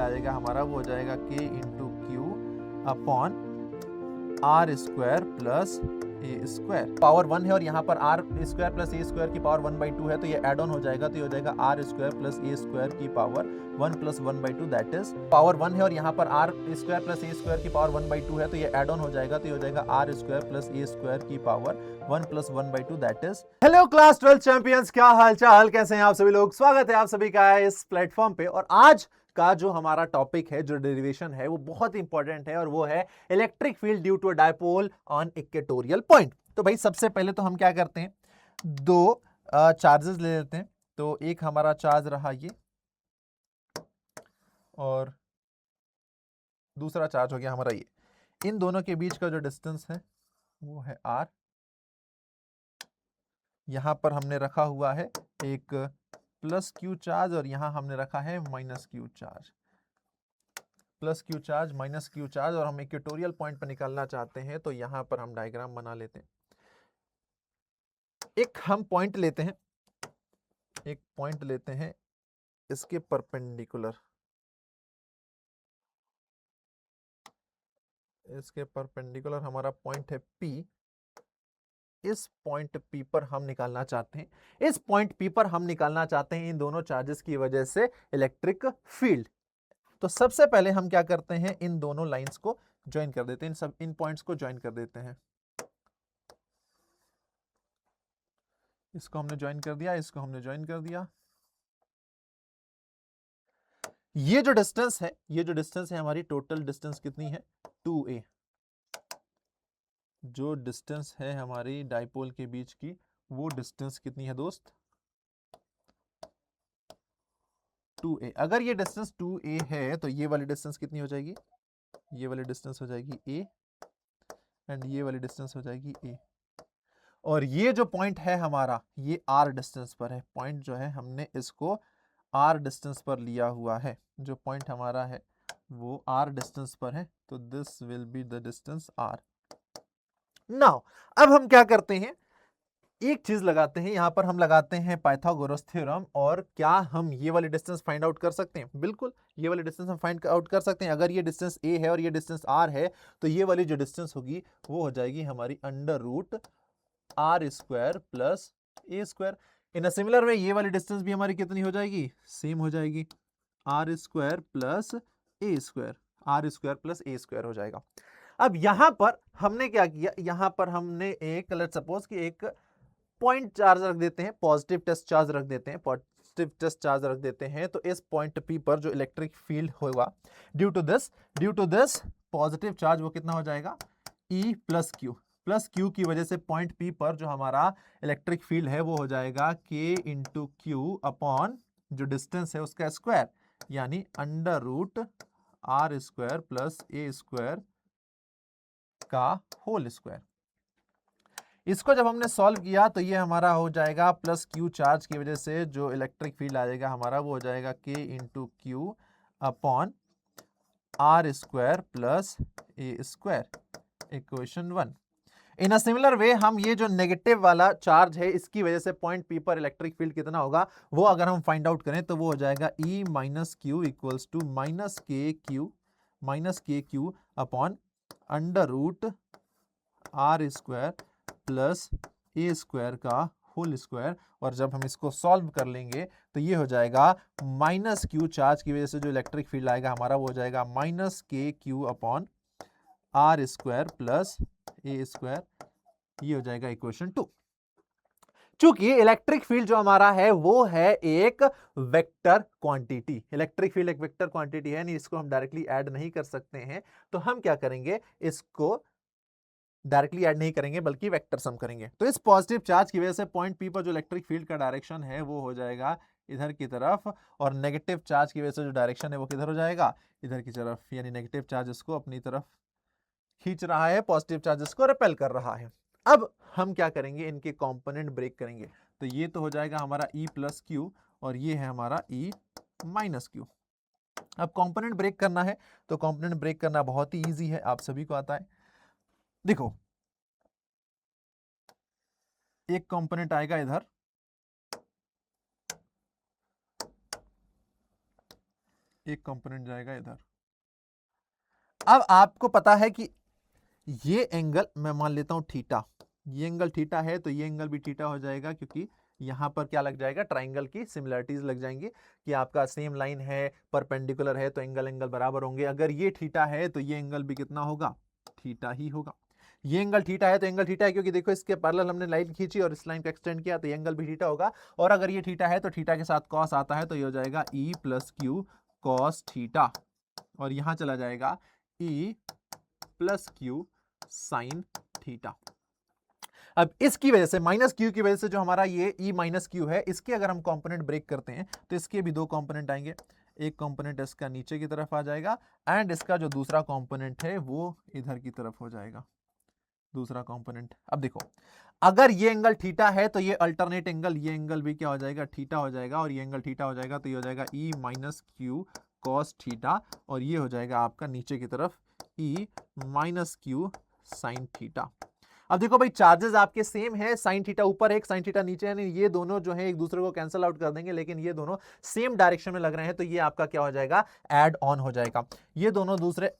आ जाएगा हमारा वो हो जाएगा k into q upon r square plus ए स्क्वायर। पावर 1 है और यहाँ पर are square plus A square की पावर 1/2 है, तो ये एड ऑन हो जाएगा, तो ये हो जाएगा आर स्क्वायर प्लस ए स्क्वायर की power 1 plus 1/2, that is power 1 है और यहाँ पर are square plus A square की पावर 1/2 है, तो ये एड ऑन हो जाएगा, तो ये हो जाएगा आर स्क्वायर प्लस ए स्क्वायर की power 1 plus 1/2, that is. Hello class 12 champions, क्या हाल चाल, कैसे हैं आप सभी लोग। स्वागत है आप सभी का इस प्लेटफॉर्म पे। और आज का जो हमारा टॉपिक है, जो डेरिवेशन है, वो बहुत इंपॉर्टेंट है और वो है electric field due to dipole on equatorial point. तो भाई सबसे पहले तो हम क्या करते हैं, दो चार्जेस ले लेते हैं। तो एक हमारा चार्ज रहा ये और दूसरा चार्ज हो गया हमारा ये। इन दोनों के बीच का जो डिस्टेंस है वो है r। यहां पर हमने रखा हुआ है एक प्लस क्यू चार्ज और यहां हमने रखा है minus Q charge. Plus Q charge minus Q charge, और हम इक्वेटोरियल पॉइंट पर निकालना चाहते हैं, तो यहां पर हम डायग्राम बना लेते हैं। एक हम पॉइंट लेते हैं, एक पॉइंट लेते हैं इसके परपेंडिकुलर, इसके परपेंडिकुलर हमारा पॉइंट है P। इस पॉइंट P पर हम निकालना चाहते हैं, इस पॉइंट P पर हम निकालना चाहते हैं इन दोनों चार्जेस की वजह से इलेक्ट्रिक फील्ड। तो सबसे पहले हम क्या करते हैं, इन दोनों लाइंस को ज्वाइन कर देते हैं, इन पॉइंट्स को ज्वाइन कर देते हैं। इसको हमने ज्वाइन कर दिया, इसको हमने ज्वाइन कर दिया। ये जो डिस्टेंस है, ये जो डिस्टेंस है हमारी, टोटल डिस्टेंस कितनी है 2a। जो डिस्टेंस है हमारी डाइपोल के बीच की, वो डिस्टेंस कितनी है दोस्त 2a। अगर ये डिस्टेंस 2a है तो ये वाली डिस्टेंस कितनी हो जाएगी, ये वाली डिस्टेंस हो जाएगी a एंड ये वाली डिस्टेंस हो जाएगी a। और ये जो पॉइंट है हमारा, ये r डिस्टेंस पर है। पॉइंट जो है हमने इसको r डिस्टेंस पर लिया हुआ है, जो पॉइंट हमारा है वो r डिस्टेंस पर है, तो this will be the distance r। Now अब हम क्या करते हैं, एक चीज लगाते हैं, यहां पर हम लगाते हैं पाइथागोरस थ्योरम। और क्या हम ये वाली डिस्टेंस फाइंड आउट कर सकते हैं? बिल्कुल, ये वाली डिस्टेंस हम फाइंड आउट कर सकते हैं। अगर ये डिस्टेंस a है और ये डिस्टेंस r है, तो ये वाली जो डिस्टेंस होगी वो हो जाएगी हमारी under root r square plus a square. In a similar way ये वाली डिस्टेंस भी हमारी कितनी हो जाएगी, सेम हो जाएगी, r square plus a square, r square plus a square हो जाएगा। अब यहां पर हमने क्या किया, यहां पर हमने एक, लेट्स सपोज कि एक पॉइंट चार्ज रख देते हैं, पॉजिटिव टेस्ट चार्ज रख देते हैं, पॉजिटिव टेस्ट चार्ज रख देते हैं। तो इस पॉइंट P पर जो इलेक्ट्रिक फील्ड होगा due to this positive charge, वो कितना हो जाएगा E प्लस क्यू की वजह से पॉइंट P पर जो हमारा इलेक्ट्रिक फील्ड है वो हो जाएगा K इंटू क्यू अपॉन जो डिस्टेंस है उसका स्क्वायर, यानी under root R square plus A square का होल स्क्वायर। इसको जब हमने सॉल्व किया तो ये हमारा हो जाएगा प्लस क्यू चार्ज की वजह से जो इलेक्ट्रिक फील्ड आ जाएगा हमारा वो हो जाएगा K into q upon R square plus A square, equation 1। In a similar वे हम ये जो नेगेटिव वाला चार्ज है इसकी वजह से पॉइंट P पर इलेक्ट्रिक फील्ड कितना होगा वो अगर हम फाइंड आउट करें तो वो हो जाएगा E minus Q equals to minus K Q upon under root R square plus A square का होल स्क्वायर। और जब हम इसको सॉल्व कर लेंगे तो ये हो जाएगा माइनस क्यू चार्ज की वजह से जो इलेक्ट्रिक फील्ड आएगा हमारा वो हो जाएगा minus K Q upon R square plus A square. ये हो जाएगा इक्वेशन 2। चूंकि इलेक्ट्रिक फील्ड जो हमारा है वो है एक वेक्टर क्वांटिटी, इलेक्ट्रिक फील्ड एक वेक्टर क्वांटिटी है, नहीं इसको हम डायरेक्टली ऐड नहीं कर सकते हैं, तो हम क्या करेंगे, इसको डायरेक्टली ऐड नहीं करेंगे बल्कि वेक्टर सम करेंगे। तो इस पॉजिटिव चार्ज की वजह से पॉइंट P पर जो इलेक्ट्रिक फील्ड का डायरेक्शन है वो हो जाएगा इधर की तरफ, और नेगेटिव चार्ज की वजह से जो डायरेक्शन है वो किधर हो जाएगा, इधर की तरफ, यानी नेगेटिव चार्ज इसको अपनी तरफ खींच रहा है, पॉजिटिव चार्ज इसको रिपेल कर रहा है। अब हम क्या करेंगे, इनके कंपोनेंट ब्रेक करेंगे। तो ये तो हो जाएगा हमारा E प्लस क्यू और ये है हमारा E माइनस क्यू। अब कंपोनेंट ब्रेक करना है तो कंपोनेंट ब्रेक करना बहुत ही ईजी है, आप सभी को आता है। देखो एक कंपोनेंट आएगा इधर, एक कंपोनेंट जाएगा इधर। अब आपको पता है कि ये एंगल मैं मान लेता हूं थीटा, ये एंगल थीटा है तो ये एंगल भी थीटा हो जाएगा, क्योंकि यहां पर क्या लग जाएगा, ट्राइंगल की सिमिलरिटीज लग जाएंगी कि आपका सेम लाइन है, परपेंडिकुलर है, तो एंगल एंगल बराबर होंगे। अगर ये थीटा है तो ये एंगल भी कितना होगा, थीटा ही होगा। ये एंगल थीटा है तो एंगल थीटा है, क्योंकि देखो इसके पैरेलल हमने लाइन खींची और इस लाइन को एक्सटेंड किया, तो ये एंगल भी थीटा होगा। और अगर ये थीटा है तो थीटा के साथ कॉस आता है, तो ये हो जाएगा E plus Q cos theta, और यहां चला जाएगा E plus Q sine theta. अब इसकी वजह से माइनस क्यू की वजह से जो हमारा ये ई माइनस क्यू है, इसके अगर हम कंपोनेंट ब्रेक करते हैं तो इसके भी दो कंपोनेंट आएंगे। एक कंपोनेंट इसका नीचे की तरफ आ जाएगा एंड इसका जो दूसरा कंपोनेंट है वो इधर की तरफ हो जाएगा, दूसरा कंपोनेंट। अब देखो, अगर ये एंगल थीटा है तो ये अल्टरनेट एंगल, ये एंगल भी क्या हो जाएगा, थीटा हो जाएगा, और ये एंगल थीटा हो जाएगा तो ये हो जाएगा E minus Q cos theta, और ये हो जाएगा आपका नीचे की तरफ ई माइनस क्यू साइन थीटा। अब देखो भाई, चार्जेस आपके सेम है, साइन थीटा ऊपर है, एक साइन थीटा नीचे है, नहीं ये दोनों जो है एक दूसरे को कैंसिल आउट कर देंगे, लेकिन ये दोनों सेम डायरेक्शन में लग रहे हैं, तो ये आपका क्या हो जाएगा, ऐड ऑन हो जाएगा। ये दोनों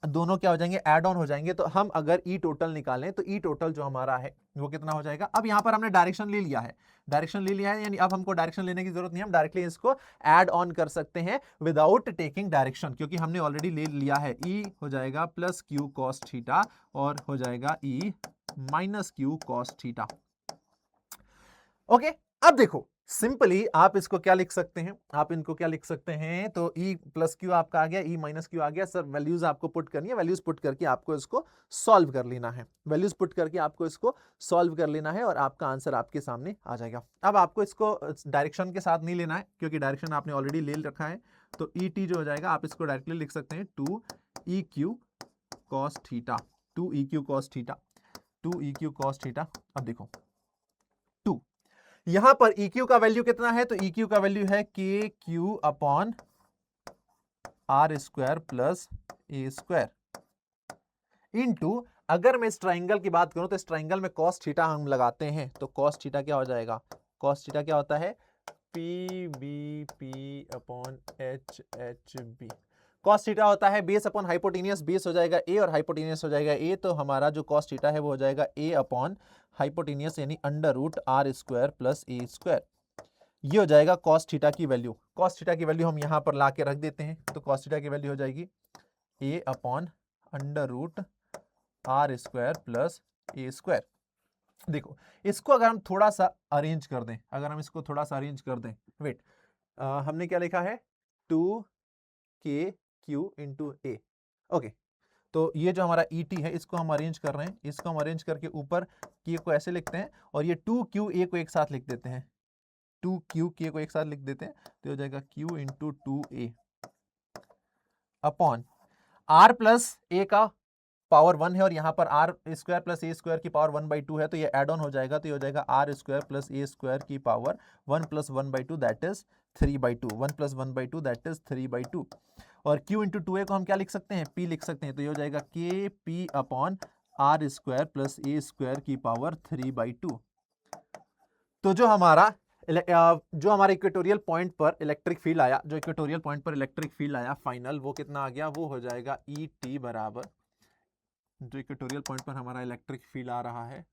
दोनों क्या हो जाएंगे, ऐड ऑन हो जाएंगे। तो हम अगर ई टोटल निकालें तो ई टोटल जो हमारा है वो कितना हो जाएगा। अब यहां पर हमने डायरेक्शन ले लिया है, डायरेक्शन ले लिया है, यानी अब हमको डायरेक्शन लेने की जरूरत नहीं है, हम डायरेक्टली इसको ऐड ऑन कर सकते हैं विदाउट टेकिंग डायरेक्शन, क्योंकि हमने ऑलरेडी ले लिया है। ई हो जाएगा प्लस क्यू कॉस थीटा और हो जाएगा E minus Q cos theta. Okay, अब देखो सिंपली आप इसको क्या लिख सकते हैं, आप इनको क्या लिख सकते हैं, तो ई प्लस क्यू आपका आ गया, ई माइनस क्यू आ गया। सर वैल्यूज आपको पुट करनी है, वैल्यूज पुट करके आपको इसको सॉल्व कर लेना है, वैल्यूज पुट करके आपको इसको सॉल्व कर लेना है और आपका आंसर आपके सामने आ जाएगा। अब आपको इसको डायरेक्शन के साथ नहीं लेना है, क्योंकि डायरेक्शन आपने ऑलरेडी ले रखा है। तो ई टी जो हो जाएगा, आप इसको डायरेक्टली लिख सकते हैं 2 EQ cos theta, 2 EQ cos theta, 2 EQ cos theta. अब देखो 2, यहां पर EQ का वैल्यू कितना है, तो EQ का वैल्यू है KQ upon R square plus A square into, अगर मैं इस ट्राइंगल की बात करूं तो इस ट्राइंगल में कॉस थीटा हम लगाते हैं, तो कॉस थीटा क्या हो जाएगा, कॉस थीटा क्या होता है, PBP upon HHB। Cos theta होता है बेस अपॉन हाइपोटेनियस, बेस हो जाएगा A और हाइपोटेनियस हो जाएगा A, तो हमारा जो कॉस थीटा है वो हो जाएगा A अपॉन हाइपोटेनियस यानी under root R square plus A square. ये हो जाएगा कॉस थीटा की वैल्यू। कॉस थीटा की वैल्यू हम यहां पर ला के रख देते हैं, तो कॉस थीटा की वैल्यू हो जाएगी A upon under root R square plus A square. देखो इसको अगर हम थोड़ा सा अरेंज कर दें, अगर हम इसको थोड़ा सा अरेंज कर दें, वेट, हमने क्या लिखा है, 2KQ इंटू A। ओके, तो ये जो हमारा ET है इसको हम अरेंज कर रहे हैं, इसको हम अरेंज करके ऊपर K को ऐसे लिखते हैं और ये 2QA को एक साथ लिख देते हैं, 2QK को एक साथ लिख देते हैं, तो हो जाएगा Q into 2A upon R plus A का पावर 1 है और यहाँ पर R square plus A square की पावर 1/2 है, तो ये एड ऑन हो जाएगा, तो ये हो जाएगा R square plus A square की power 1 plus 1/2 that is 3/2, 1 plus 1/2 that is 3/2। और Q इंटू 2A को हम क्या लिख सकते हैं, P लिख सकते हैं, तो ये हो जाएगा KP upon R square plus A square की पावर 3/2। तो जो हमारा इक्वेटोरियल पॉइंट पर इलेक्ट्रिक फील्ड आया, जो इक्वेटोरियल पॉइंट पर इलेक्ट्रिक फील्ड आया फाइनल, वो कितना आ गया, वो हो जाएगा ET बराबर, जो इक्वेटोरियल पॉइंट पर हमारा इलेक्ट्रिक फील्ड आ रहा है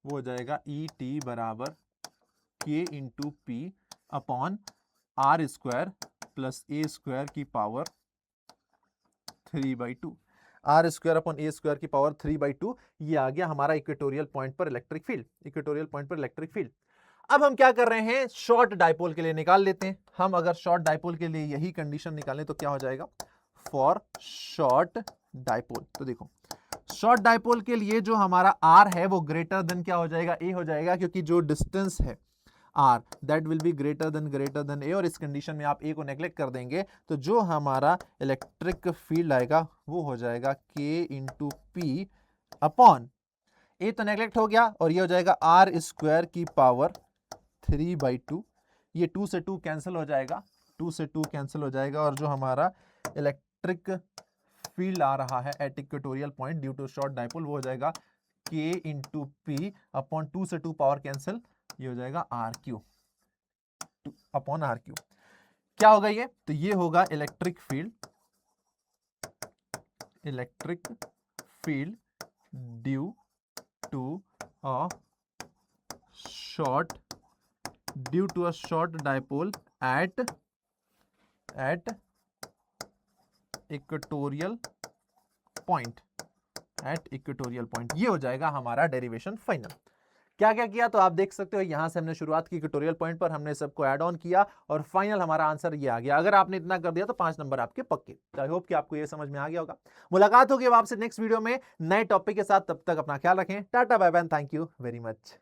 वो हो जाएगा ET बराबर K into P upon R square plus A square की power 3/2, R square upon A square की पावर 3/2। ये आ गया हमारा इक्वेटोरियल पॉइंट पर इलेक्ट्रिक फील्ड, इक्वेटोरियल पॉइंट पर इलेक्ट्रिक फील्ड। अब हम क्या कर रहे हैं, शॉर्ट डाइपोल के लिए निकाल लेते हैं। हम अगर शॉर्ट डाइपोल के लिए यही कंडीशन निकालें तो क्या हो जाएगा, फॉर शॉर्ट डाइपोल। तो देखो शॉर्ट डाइपोल के लिए जो हमारा R है वो ग्रेटर देन क्या हो जाएगा, A हो जाएगा, क्योंकि जो डिस्टेंस है R that will be greater than A, और इस कंडीशन में आप A को नेग्लेक्ट कर देंगे तो जो हमारा इलेक्ट्रिक फील्ड आएगा वो हो जाएगा K into P upon A तो नेग्लेक्ट हो गया और ये हो जाएगा R स्क्वायर की पावर 3/2। ये 2 से 2 कैंसिल हो जाएगा, 2 से 2 कैंसिल हो जाएगा, और जो हमारा इलेक्ट्रिक फील्ड आ रहा है at equatorial point due to short dipole वो हो जाएगा K इंटू पी अपॉन 2 से 2 पावर कैंसिल, ये हो जाएगा RQ अपॉन RQ। क्या होगा ये? तो ये होगा electric field due to a short dipole at equatorial point ये हो जाएगा हमारा डेरिवेशन फाइनल। क्या क्या किया तो आप देख सकते हो, यहां से हमने शुरुआत की इक्वेटोरियल पॉइंट पर, हमने सबको ऐड ऑन किया और फाइनल हमारा आंसर ये आ गया। अगर आपने इतना कर दिया तो 5 नंबर आपके पक्के। आई होप कि आपको ये समझ में आ गया होगा। मुलाकात होगी अब आपसे नेक्स्ट वीडियो में नए टॉपिक के साथ, तब तक अपना ख्याल रखें। Tata bye bye, thank you very much.